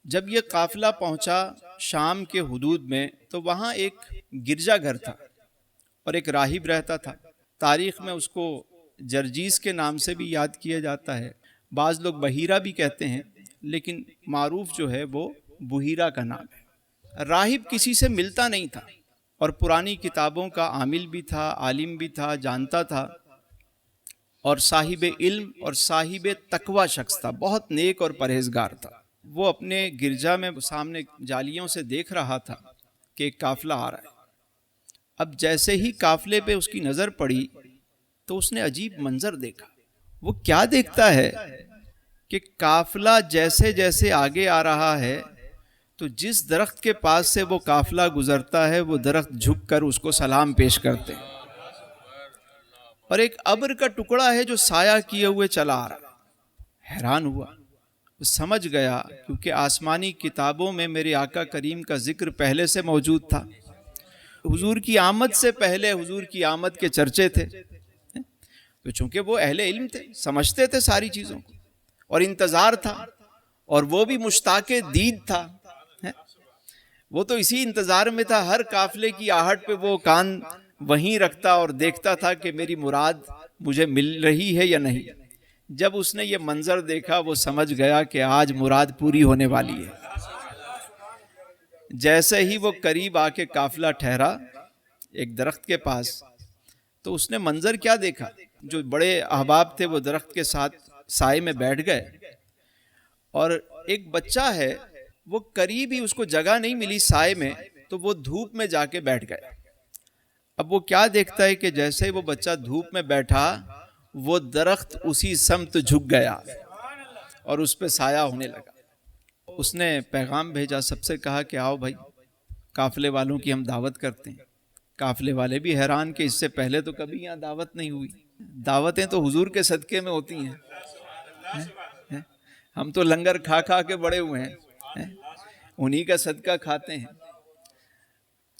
جب یہ قافلہ پہنچا شام کے حدود میں تو وہاں ایک گرجا گھر تھا اور ایک راہب رہتا تھا۔ تاریخ میں اس کو جرجیس کے نام سے بھی یاد کیا جاتا ہے، بعض لوگ بحیرہ بھی کہتے ہیں، لیکن معروف جو ہے وہ بحیرہ کا نام ہے۔ راہب کسی سے ملتا نہیں تھا اور پرانی کتابوں کا عامل بھی تھا، عالم بھی تھا، جانتا تھا، اور صاحب علم اور صاحب تقوی شخص تھا، بہت نیک اور پرہیزگار تھا۔ وہ اپنے گرجا میں سامنے جالیوں سے دیکھ رہا تھا کہ ایک قافلہ آ رہا ہے۔ اب جیسے ہی قافلے پہ اس کی نظر پڑی تو اس نے عجیب منظر دیکھا۔ وہ کیا دیکھتا ہے کہ قافلہ جیسے جیسے آگے آ رہا ہے تو جس درخت کے پاس سے وہ قافلہ گزرتا ہے وہ درخت جھک کر اس کو سلام پیش کرتے ہیں، اور ایک ابر کا ٹکڑا ہے جو سایہ کیے ہوئے چلا آ رہا۔ حیران ہوا، سمجھ گیا، کیونکہ آسمانی کتابوں میں میرے آقا کریم کا ذکر پہلے سے موجود تھا، حضور کی آمد سے پہلے حضور کی آمد کے چرچے تھے، تو چونکہ وہ اہل علم تھے، سمجھتے تھے ساری چیزوں کو، اور انتظار تھا، اور وہ بھی مشتاق دید تھا، وہ تو اسی انتظار میں تھا، ہر قافلے کی آہٹ پہ وہ کان وہیں رکھتا اور دیکھتا تھا کہ میری مراد مجھے مل رہی ہے یا نہیں۔ جب اس نے یہ منظر دیکھا وہ سمجھ گیا کہ آج مراد پوری ہونے والی ہے۔ جیسے ہی وہ قریب آ کے قافلہ ٹھہرا ایک درخت کے پاس تو اس نے منظر کیا دیکھا، جو بڑے احباب تھے وہ درخت کے ساتھ سائے میں بیٹھ گئے، اور ایک بچہ ہے وہ قریب ہی، اس کو جگہ نہیں ملی سائے میں تو وہ دھوپ میں جا کے بیٹھ گیا۔ اب وہ کیا دیکھتا ہے کہ جیسے ہی وہ بچہ دھوپ میں بیٹھا وہ درخت اسی سمت جھک گیا اور اس پہ سایہ ہونے لگا۔ اس نے پیغام بھیجا، سب سے کہا کہ آؤ بھائی، قافلے والوں کی ہم دعوت کرتے ہیں۔ قافلے والے بھی حیران کہ اس سے پہلے تو کبھی یہاں دعوت نہیں ہوئی، دعوتیں تو حضور کے صدقے میں ہوتی ہیں، ہم تو لنگر کھا کھا کے بڑے ہوئے ہیں، انہی کا صدقہ کھاتے ہیں۔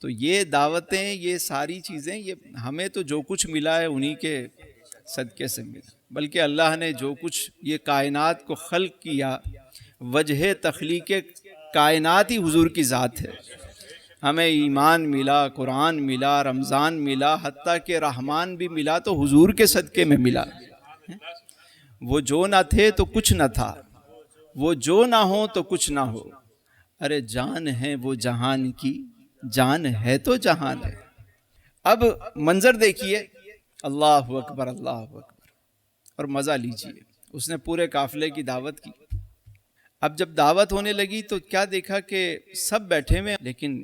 تو یہ دعوتیں، یہ ساری چیزیں، یہ ہمیں تو جو کچھ ملا ہے انہی کے صدقے سے ملا، بلکہ اللہ نے جو کچھ یہ کائنات کو خلق کیا، وجہ تخلیق کائنات ہی حضور کی ذات ہے۔ ہمیں ایمان ملا، قرآن ملا، رمضان ملا، حتیٰ کہ رحمان بھی ملا تو حضور کے صدقے میں ملا۔ وہ جو نہ تھے تو کچھ نہ تھا، وہ جو نہ ہو تو کچھ نہ ہو، ارے جان ہے وہ جہان کی، جان ہے تو جہان ہے۔ اب منظر دیکھیے، اللہ اکبر اللہ اکبر، اور مزہ لیجیے۔ اس نے پورے قافلے کی دعوت کی۔ اب جب دعوت ہونے لگی تو کیا دیکھا کہ سب بیٹھے ہوئے، لیکن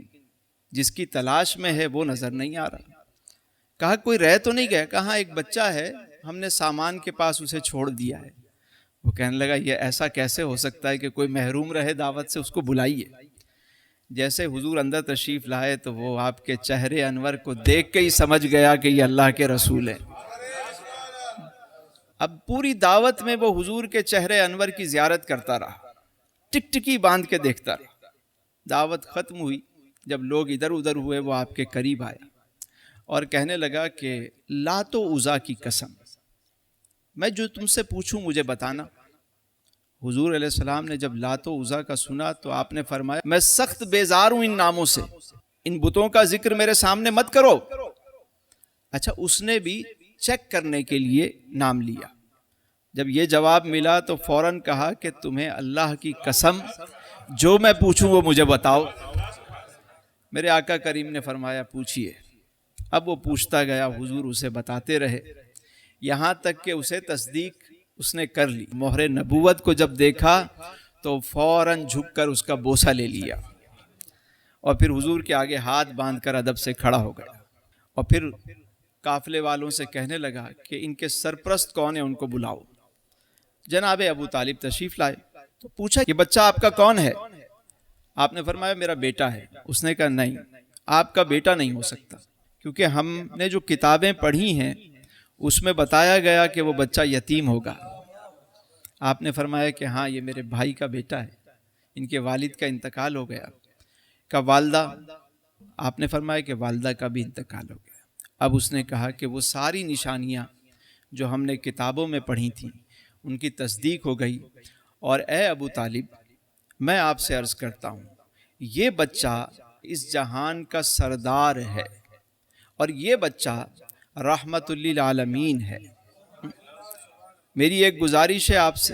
جس کی تلاش میں ہے وہ نظر نہیں آ رہا۔ کہا کوئی رہ تو نہیں گیا؟ کہاں ایک بچہ ہے، ہم نے سامان کے پاس اسے چھوڑ دیا ہے۔ وہ کہنے لگا یہ ایسا کیسے ہو سکتا ہے کہ کوئی محروم رہے دعوت سے، اس کو بلائیے۔ جیسے حضور اندر تشریف لائے تو وہ آپ کے چہرے انور کو دیکھ کے ہی سمجھ گیا کہ یہ اللہ کے رسول ہیں۔ اب پوری دعوت میں وہ حضور کے چہرے انور کی زیارت کرتا رہا، ٹکٹکی باندھ کے دیکھتا رہا۔ دعوت ختم ہوئی، جب لوگ ادھر ادھر ہوئے وہ آپ کے قریب آیا اور کہنے لگا کہ لات و عزیٰ کی قسم، میں جو تم سے پوچھوں مجھے بتانا۔ حضور علیہ السلام نے جب لات و عزیٰ کا سنا تو آپ نے فرمایا میں سخت بیزار ہوں ان ناموں سے، ان بتوں کا ذکر میرے سامنے مت کرو۔ اچھا، اس نے بھی چیک کرنے کے لیے نام لیا۔ جب یہ جواب ملا تو فوراً کہا کہ تمہیں اللہ کی قسم جو میں پوچھوں وہ مجھے بتاؤ۔ میرے آقا کریم نے فرمایا پوچھئے۔ اب وہ پوچھتا گیا، حضور اسے بتاتے رہے، یہاں تک کہ اسے تصدیق اس نے کر لی۔ مہر نبوت کو جب دیکھا تو فوراً جھک کر اس کا بوسہ لے لیا، اور پھر حضور کے آگے ہاتھ باندھ کر ادب سے کھڑا ہو گیا، اور پھر قافلے والوں سے کہنے لگا کہ ان کے سرپرست کون ہیں ان کو بلاؤ۔ جناب ابو طالب تشریف لائے تو پوچھا کہ بچہ آپ کا کون ہے؟ آپ نے فرمایا میرا بیٹا ہے۔ اس نے کہا نہیں، آپ کا بیٹا نہیں ہو سکتا، کیونکہ ہم نے جو کتابیں پڑھی ہیں اس میں بتایا گیا کہ وہ بچہ یتیم ہوگا۔ آپ نے فرمایا کہ ہاں یہ میرے بھائی کا بیٹا ہے، ان کے والد کا انتقال ہو گیا۔ کا والدہ؟ آپ نے فرمایا کہ والدہ کا بھی انتقال ہو گیا۔ اب اس نے کہا کہ وہ ساری نشانیاں جو ہم نے کتابوں میں پڑھی تھیں ان کی تصدیق ہو گئی، اور اے ابو طالب میں آپ سے عرض کرتا ہوں یہ بچہ اس جہان کا سردار ہے اور یہ بچہ رحمت للعالمین ہے۔ میری ایک گزارش ہے آپ سے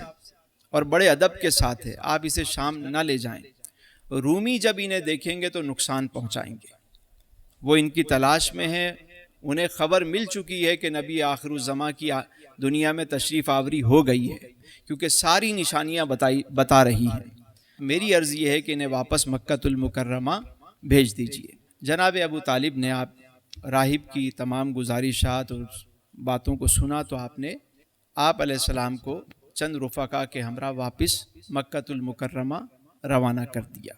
اور بڑے ادب کے ساتھ ہے، آپ اسے شام نہ لے جائیں۔ رومی جب انہیں دیکھیں گے تو نقصان پہنچائیں گے۔ وہ ان کی تلاش میں ہیں، انہیں خبر مل چکی ہے کہ نبی آخر الزماں کی دنیا میں تشریف آوری ہو گئی ہے، کیونکہ ساری نشانیاں بتا رہی ہیں۔ میری عرض یہ ہے کہ انہیں واپس مکہ المکرمہ بھیج دیجیے۔ جناب ابو طالب نے آپ راہب کی تمام گزارشات اور باتوں کو سنا تو آپ علیہ السلام کو چند رفقا کے ہمراہ واپس مکہ المکرمہ روانہ کر دیا۔